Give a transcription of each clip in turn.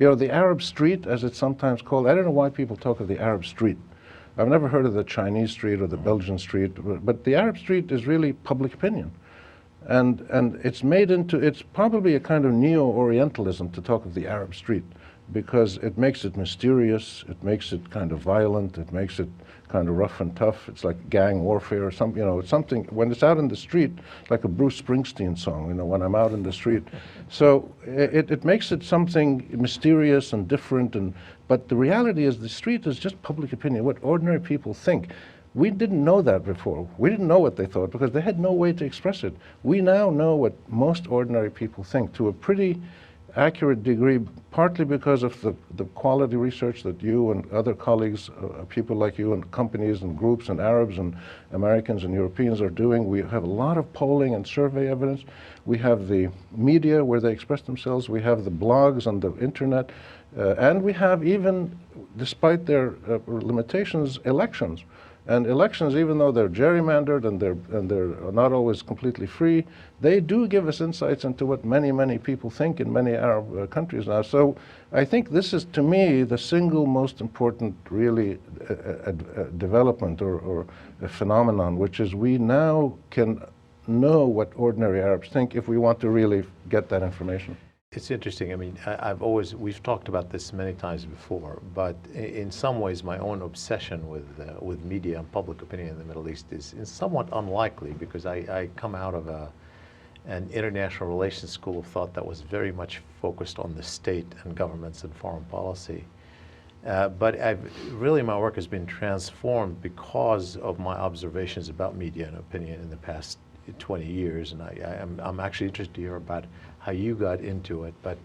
You know, the Arab street, as it's sometimes called, I don't know why people talk of the Arab street. I've never heard of the Chinese street or the Belgian street, but the Arab street is really public opinion. And it's made into, it's probably a kind of neo-Orientalism to talk of the Arab street, because it makes it mysterious, it makes it kind of violent, it makes it kind of rough and tough. It's like gang warfare or something, you know, it's something, when it's out in the street, like a Bruce Springsteen song, you know, when I'm out in the street. So it makes it something mysterious and different, but the reality is the street is just public opinion, what ordinary people think. We didn't know that before. We didn't know what they thought because they had no way to express it. We now know what most ordinary people think to a pretty accurate degree, partly because of the quality research that you and other colleagues, people like you and companies and groups and Arabs and Americans and Europeans are doing. We have a lot of polling and survey evidence. We have the media where they express themselves. We have the blogs on the internet. And we have even, despite their limitations, elections. And elections, even though they're gerrymandered and they're not always completely free, they do give us insights into what many, many people think in many Arab countries now. So I think this is, to me, the single most important, really, development or a phenomenon, which is we now can know what ordinary Arabs think if we want to really get that information. It's interesting. I mean, we've talked about this many times before, but in some ways my own obsession with media and public opinion in the Middle East is somewhat unlikely, because I come out of an international relations school of thought that was very much focused on the state and governments and foreign policy. But really my work has been transformed because of my observations about media and opinion in the past 20 years, and I'm actually interested to hear about how you got into it. But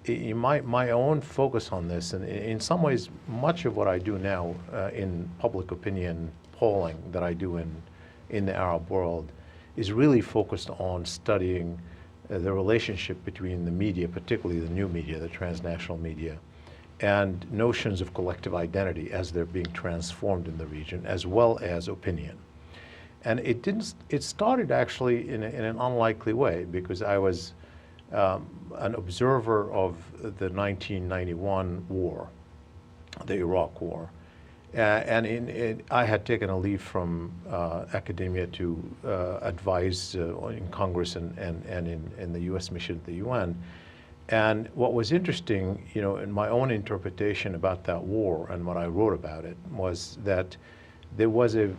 my own focus on this, and in some ways much of what I do now in public opinion polling that I do in the Arab world is really focused on studying the relationship between the media, particularly the new media, the transnational media, and notions of collective identity as they're being transformed in the region, as well as opinion. And it started actually in an unlikely way, because I was an observer of the 1991 war, the Iraq War. And I had taken a leave from academia to advise in Congress and in the U.S. mission at the UN. And what was interesting, you know, in my own interpretation about that war and what I wrote about it, was that there was a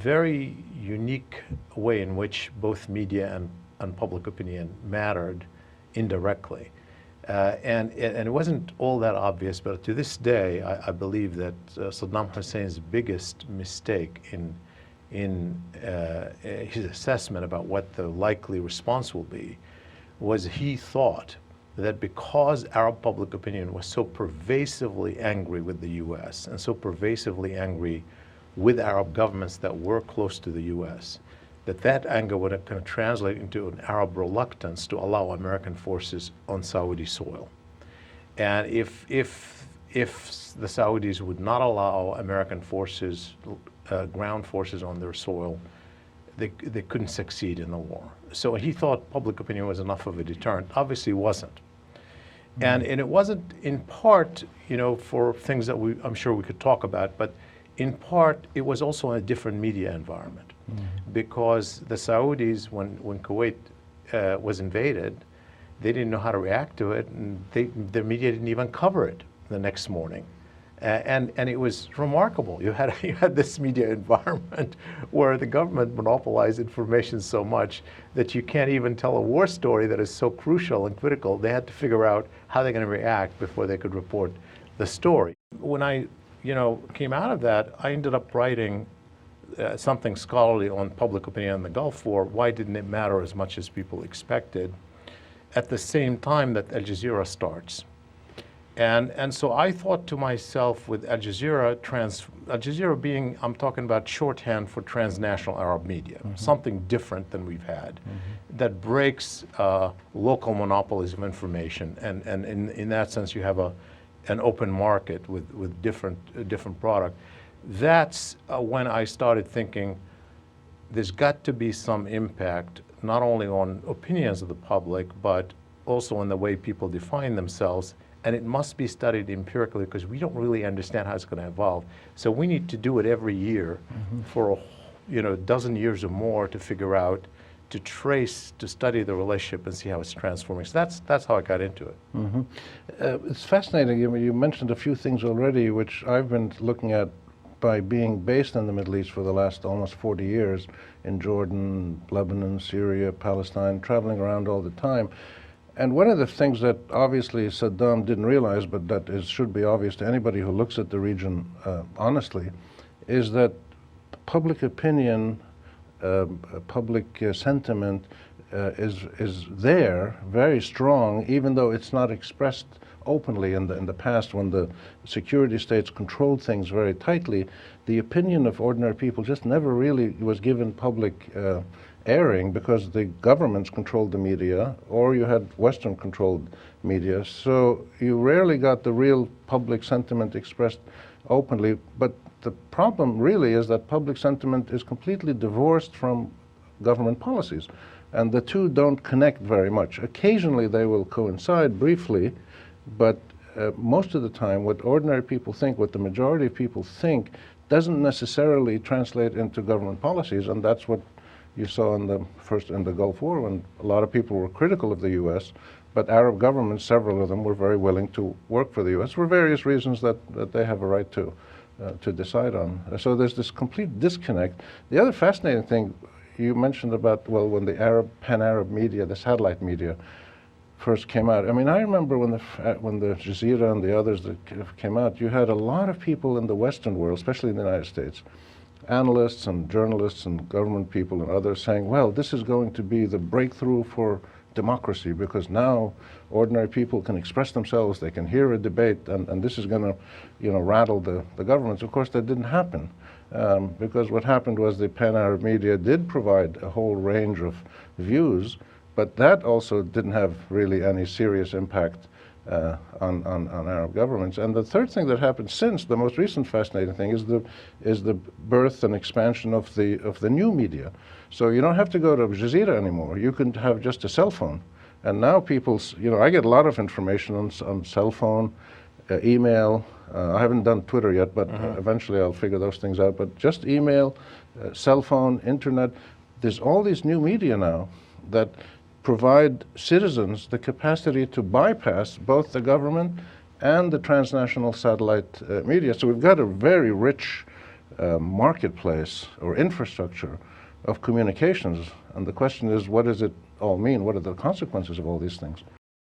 very unique way in which both media and public opinion mattered indirectly. And it wasn't all that obvious, but to this day, I believe that Saddam Hussein's biggest mistake in his assessment about what the likely response will be was he thought that because Arab public opinion was so pervasively angry with the U.S. and so pervasively angry with Arab governments that were close to the U.S., that anger would kind of translate into an Arab reluctance to allow American forces on Saudi soil. And if the Saudis would not allow American forces, ground forces on their soil, they couldn't succeed in the war. So he thought public opinion was enough of a deterrent. Obviously wasn't. Mm-hmm. And it wasn't in part, you know, for things that I'm sure we could talk about, but in part, it was also a different media environment, because the Saudis, when Kuwait was invaded, they didn't know how to react to it, and their media didn't even cover it the next morning. And it was remarkable. You had this media environment where the government monopolized information so much that you can't even tell a war story that is so crucial and critical. They had to figure out how they're going to react before they could report the story. When I came out of that, I ended up writing something scholarly on public opinion in the Gulf War. Why didn't it matter as much as people expected? At the same time that Al Jazeera starts. And so I thought to myself, with Al Jazeera being, I'm talking about shorthand for transnational Arab media, something different than we've had, that breaks local monopolies of information. And in that sense, you have an open market with different product. That's when I started thinking there's got to be some impact, not only on opinions of the public, but also on the way people define themselves and it must be studied empirically because we don't really understand how it's going to evolve. So we need to do it every year for a dozen years or more to figure out, to trace, to study the relationship and see how it's transforming. So that's how I got into it. It's fascinating. You mentioned a few things already, which I've been looking at by being based in the Middle East for the last almost 40 years, in Jordan, Lebanon, Syria, Palestine, traveling around all the time. And one of the things that obviously Saddam didn't realize, but that should be obvious to anybody who looks at the region honestly, is that public opinion, public sentiment is there, very strong, even though it's not expressed openly. In the past, when the security states controlled things very tightly, the opinion of ordinary people just never really was given public airing, because the governments controlled the media, or you had Western-controlled media. So you rarely got the real public sentiment expressed openly. But the problem really is that public sentiment is completely divorced from government policies, and the two don't connect very much. Occasionally they will coincide briefly, but most of the time what ordinary people think, what the majority of people think, doesn't necessarily translate into government policies. And that's what you saw in the Gulf War, when a lot of people were critical of the U.S., but Arab governments, several of them, were very willing to work for the U.S. for various reasons that they have a right to decide on. So there's this complete disconnect. The other fascinating thing you mentioned about, well, when the pan-Arab media, the satellite media, first came out. I mean, I remember when the Jazeera and the others that came out, you had a lot of people in the Western world, especially in the United States, analysts and journalists and government people and others, saying, well, this is going to be the breakthrough for democracy, because now ordinary people can express themselves, they can hear a debate, and this is going to, rattle the governments. Of course, that didn't happen, because what happened was the pan-Arab media did provide a whole range of views, but that also didn't have really any serious impact on Arab governments. And the third thing that happened since, the most recent fascinating thing, is the birth and expansion of the new media. So you don't have to go to Jazeera anymore. You can have just a cell phone. And now people, I get a lot of information on cell phone, email. I haven't done Twitter yet, but eventually I'll figure those things out. But just email, cell phone, internet. There's all these new media now that provide citizens the capacity to bypass both the government and the transnational satellite media. So we've got a very rich marketplace or infrastructure of communications. And the question is, what does it all mean? What are the consequences of all these things?